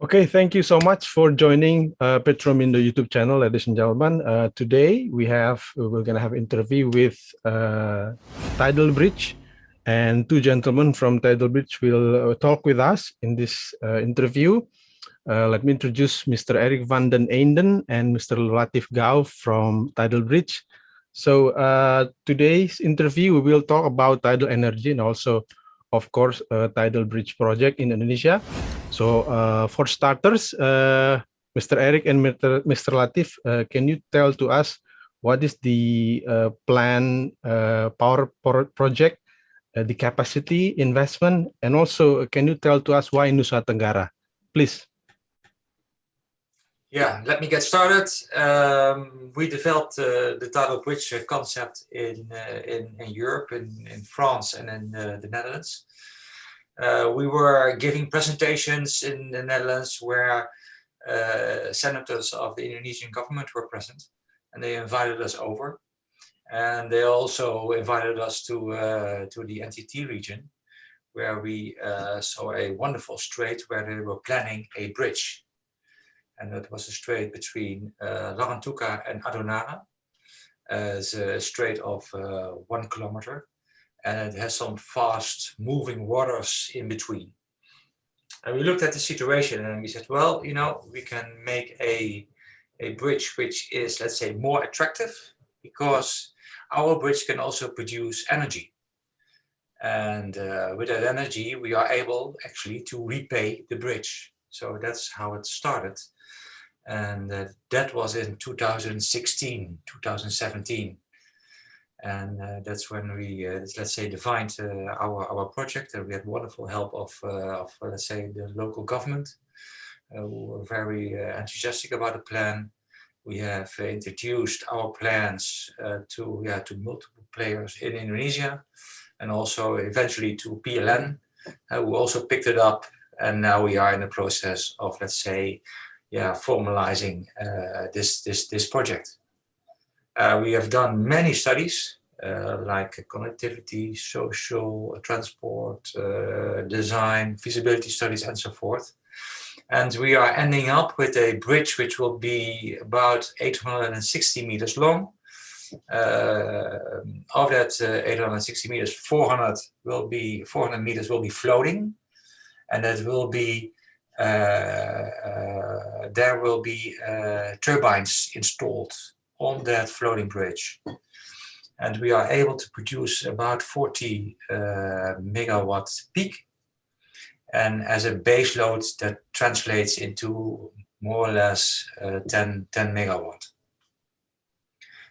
Okay, thank you so much for joining Petromindo YouTube channel, ladies and gentlemen. Today we're gonna have interview with Tidal Bridge, and two gentlemen from Tidal Bridge will talk with us in this interview. Let me introduce Mr. Eric van den Einden and Mr. Latif Gau from Tidal Bridge. So today's interview we will talk about tidal energy and also, of course, Tidal Bridge project in Indonesia. So for starters, Mr. Eric and Mr. Latif, can you tell to us what is the plan power project, the capacity investment, and also can you tell to us why Nusa Tenggara, please? Yeah, let me get started. We developed the Tidal Bridge concept in Europe, in France, and in the Netherlands. We were giving presentations in the Netherlands where senators of the Indonesian government were present, and they invited us over. And they also invited us to the NTT region, where we saw a wonderful strait where they were planning a bridge. And that was a strait between Larantuka and Adonara. It's a strait of 1 kilometer, and it has some fast moving waters in between. And we looked at the situation and we said, well, you know, we can make a bridge which is, let's say, more attractive, because our bridge can also produce energy. And with that energy, we are able actually to repay the bridge. So that's how it started. And that was in 2016, 2017. And that's when we, let's say, defined our project. And we had wonderful help of let's say, the local government, who were very enthusiastic about the plan. We have introduced our plans to multiple players in Indonesia, and also eventually to PLN, who also picked it up. And now we are in the process of, let's say, formalizing this project. We have done many studies, like connectivity, social, transport, design, feasibility studies, and so forth. And we are ending up with a bridge which will be about 860 meters long. Of that 860 meters, 400 meters will be floating, and that will be there will be turbines installed on that floating bridge. And we are able to produce about 40 megawatts peak. And as a base load, that translates into more or less 10 megawatt.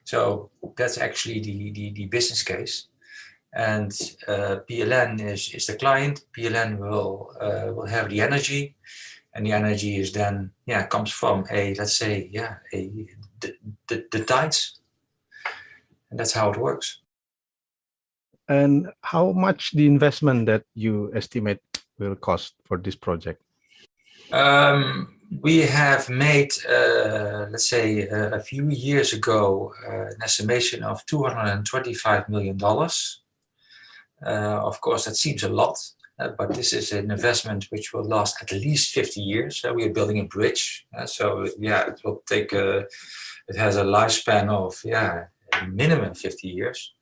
So that's actually the business case. And PLN is the client. PLN will have the energy, and the energy is then comes from let's say the tides, and that's how it works. And how much the investment that you estimate will cost for this project? We have made, let's say, a few years ago, an estimation of $225 million. Of course, that seems a lot, but this is an investment which will last at least 50 years. We are building a bridge, so it will take. It has a lifespan of minimum 50 years.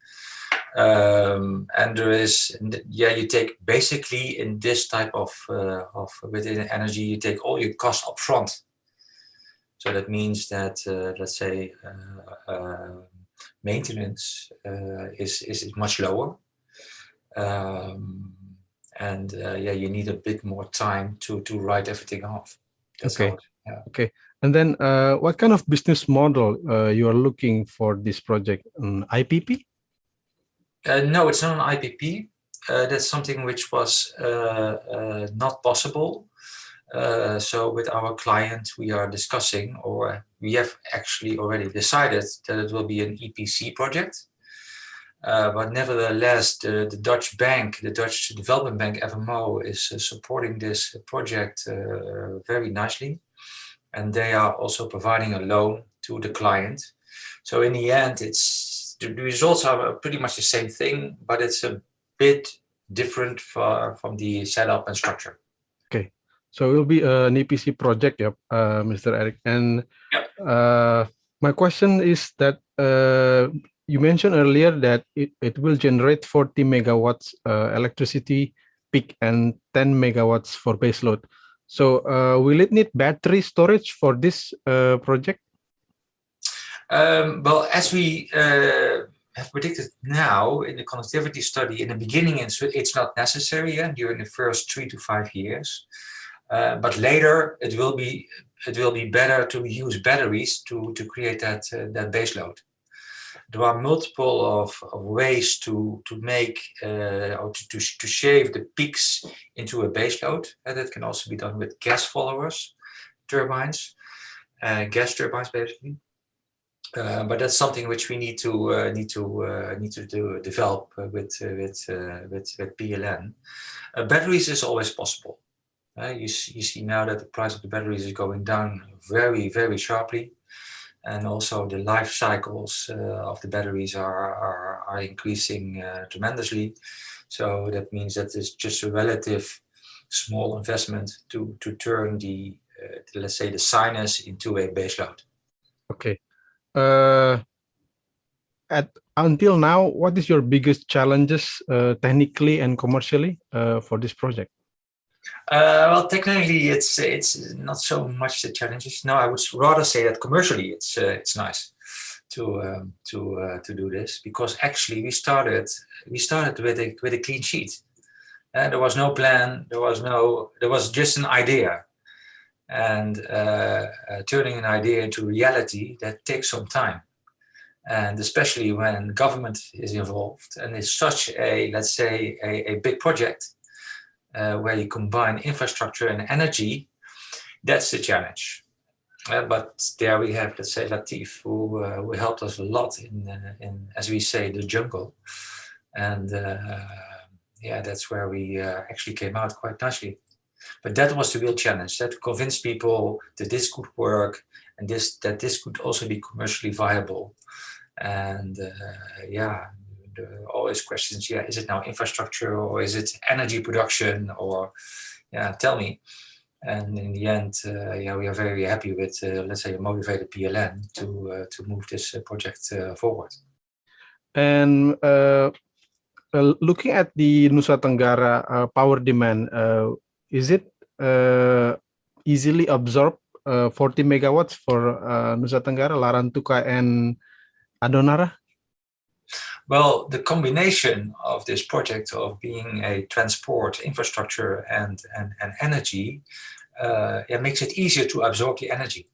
And there is, you take basically in this type of within energy, you take all your costs up front. So that means that let's say maintenance is much lower, and you need a bit more time to write everything off. That's okay. Okay. And then what kind of business model you are looking for this project? IPP? No, it's not an IPP. That's something which was not possible. So with our client, we are discussing, or we have actually already decided that it will be an EPC project. But nevertheless, the Dutch bank, the Dutch Development Bank, FMO, is supporting this project very nicely. And they are also providing a loan to the client. So in the end, the results are pretty much the same thing, but it's a bit different from the setup and structure. Okay. So it will be an EPC project, yep, Mr. Eric. And my question is that you mentioned earlier that it will generate 40 megawatts electricity peak and 10 megawatts for baseload. So will it need battery storage for this project? Well, as we have predicted now in the connectivity study, in the beginning it's not necessary during the first 3 to 5 years. But later it will be better to use batteries to create that baseload. There are multiple of ways to make or to shave the peaks into a baseload. That can also be done with gas followers turbines, gas turbines basically. But that's something which we need to develop with PLN. Batteries is always possible. You see now that the price of the batteries is going down very, very sharply, and also the life cycles of the batteries are increasing tremendously. So that means that it's just a relative small investment to turn the let's say the sinus into a baseload. Okay. Until now, what is your biggest challenges technically and commercially for this project? Well, technically, it's not so much the challenges. No, I would rather say that commercially, it's nice to do this, because actually we started with a clean sheet. There was no plan. There was just an idea, and turning an idea into reality, that takes some time. And especially when government is involved and it's such a, let's say, a big project where you combine infrastructure and energy, that's the challenge. But there we have, let's say, Latif, who helped us a lot in, as we say, the jungle. And yeah, that's where we actually came out quite nicely. But that was the real challenge, that to convince people that this could work and that this could also be commercially viable. And yeah, always questions, yeah, is it now infrastructure or is it energy production, or yeah, tell me. And in the end, yeah, we are very happy with, let's say, a motivated PLN to move this project forward. And looking at the Nusa Tenggara power demand, is it easily absorbed 40 megawatts for Nusa Tenggara, Larantuka, and Adonara? Well, the combination of this project of being a transport infrastructure and energy, it makes it easier to absorb the energy,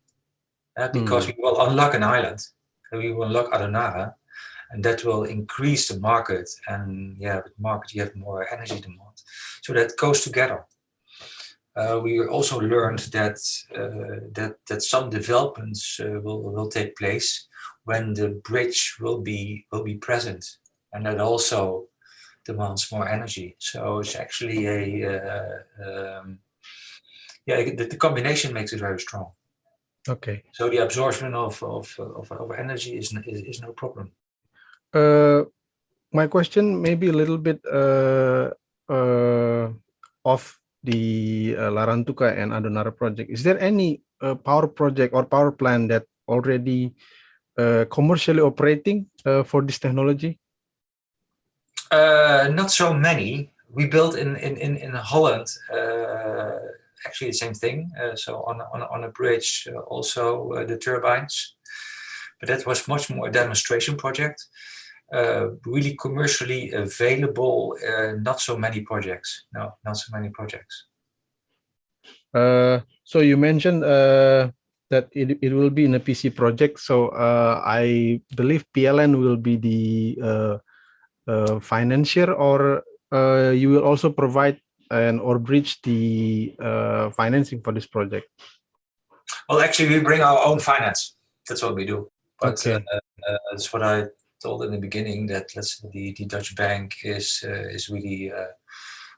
because we will unlock an island, we will unlock Adonara, and that will increase the market. And yeah, with market you have more energy demand, so that goes together. We also learned that that some developments will take place when the bridge will be present, and that also demands more energy. So it's actually yeah, the combination makes it very strong. Okay. So the absorption of energy is no problem. My question may be a little bit off the Larantuka and Adonara project. Is there any power project or power plant that already commercially operating for this technology? Not so many. We built in Holland actually the same thing. So on a bridge, also the turbines, but that was much more a demonstration project. Really commercially available, not so many projects. No, not so many projects. So you mentioned that it will be in a PC project. So I believe PLN will be the financier, or you will also provide or bridge the financing for this project? Well, actually, we bring our own finance. That's what we do. But Okay. that's what I told in the beginning, that let's say the Dutch bank is really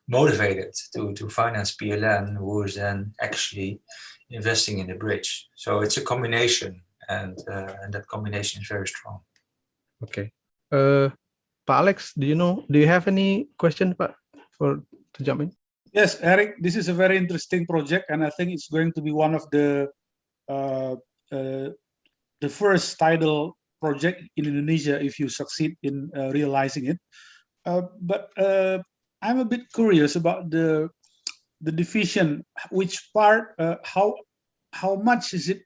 motivated to finance PLN, who is then actually investing in the bridge. So it's a combination, and that combination is very strong. Okay. Pak Alex, do you have any question, Pak, to jump in? Yes, Eric, this is a very interesting project, and I think it's going to be one of uh, uh, the first tidal project in Indonesia if you succeed in realizing it. But I'm a bit curious about the division. Which part? How much is it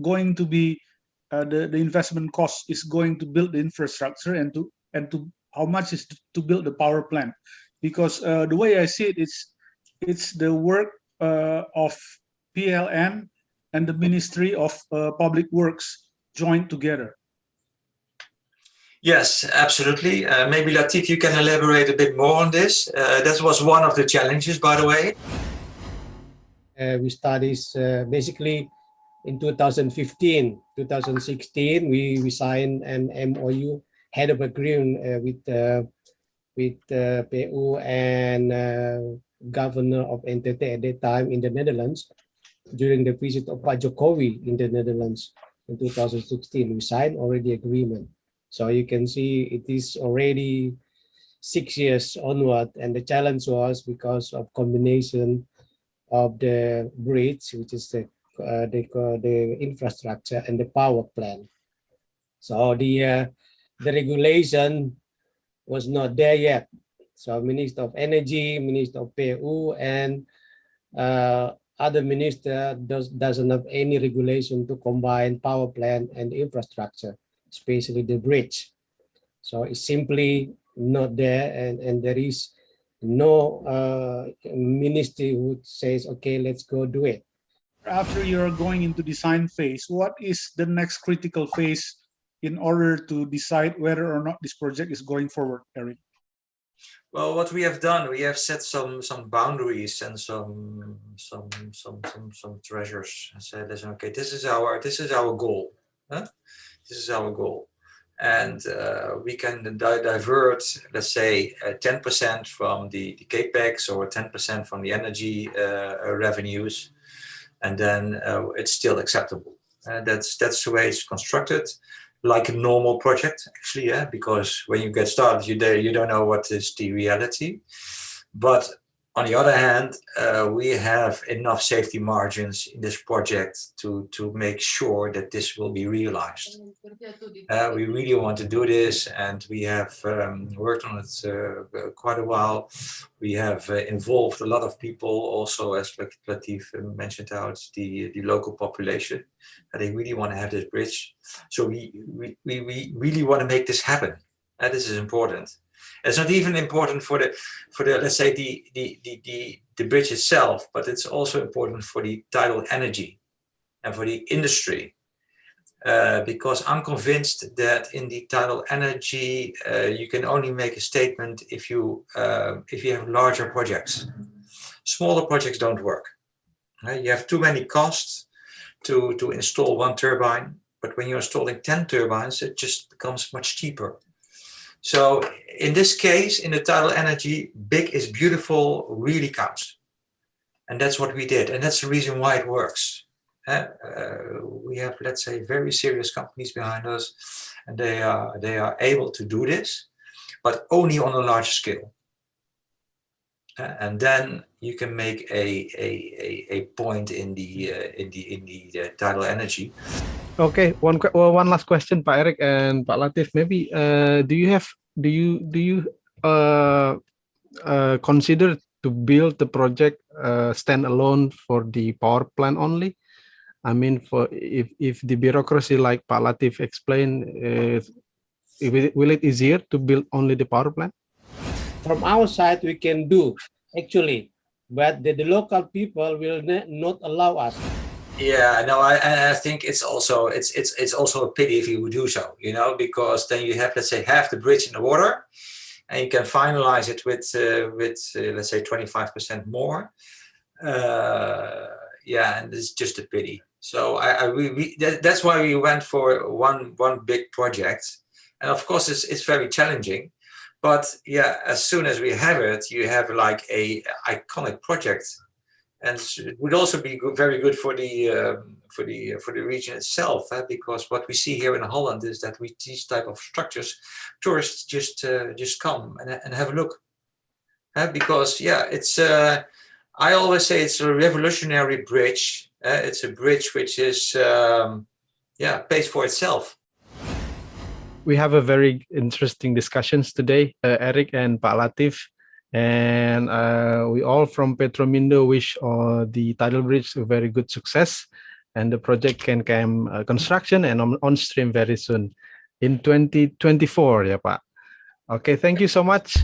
going to be? The investment cost is going to build the infrastructure and to how much is to build the power plant? Because the way I see it, it's the work of PLN and the Ministry of Public Works joined together. Yes, absolutely. Maybe Latif, you can elaborate a bit more on this. That was one of the challenges, by the way. We studied basically in 2015, 2016, we signed an MOU, head of agreement with PU and governor of NTT at that time in the Netherlands during the visit of Pak Jokowi in the Netherlands in 2016. We signed already agreement. So you can see it is already 6 years onward, and the challenge was because of combination of the bridge, which is the infrastructure and the power plant. So the regulation was not there yet. So Minister of Energy, Minister of PU, and other minister doesn't have any regulation to combine power plant and infrastructure, especially the bridge. So it's simply not there, and there is no ministry who says, okay, let's go do it. After you're going into design phase, what is the next critical phase in order to decide whether or not this project is going forward, Eric? Well, what we have done, we have set some boundaries and some treasures, and said, listen, okay, this is our goal. Huh? This is our goal, and we can divert, let's say, 10% from the capex or 10% from the energy revenues, and then it's still acceptable. That's the way it's constructed, like a normal project, actually, yeah. Because when you get started, you don't know what is the reality. But on the other hand, we have enough safety margins in this project to make sure that this will be realized. We really want to do this, and we have worked on it quite a while. We have involved a lot of people, also, as Latif mentioned out, the local population. They really want to have this bridge. So we really want to make this happen. This is important. It's not even important for the let's say the bridge itself, but it's also important for the tidal energy and for the industry. Because I'm convinced that in the tidal energy, you can only make a statement if you have larger projects. Smaller projects don't work. You have too many costs to install one turbine, but when you're installing 10 turbines, it just becomes much cheaper. So in this case, in the tidal energy, big is beautiful really counts. And that's what we did. And that's the reason why it works. We have, let's say, very serious companies behind us, and they are able to do this, but only on a large scale. And then you can make a point in the tidal energy. Okay, one last question, Pak Eric and Pak Latif. Maybe do you consider to build the project standalone for the power plant only? I mean, for if the bureaucracy, like Pak Latif explained, will it easier to build only the power plant? From our side, we can do actually, but the local people will not allow us. Yeah, no, I think it's also a pity if you would do so, because then you have, let's say, half the bridge in the water, and you can finalize it with let's say 25% more. Yeah, and it's just a pity. So that's why we went for one big project, and of course it's very challenging. But yeah, as soon as we have it, you have like a iconic project. And it would also be very good for the region itself, because what we see here in Holland is that with these type of structures, tourists just come and have a look. because yeah, it's I always say it's a revolutionary bridge. It's a bridge which is pays for itself. We have a very interesting discussions today, Eric and Pak Latif. And we all from Petromindo wish the Tidal Bridge a very good success, and the project can come construction and on stream very soon in 2024, ya Pak. Okay, thank you so much.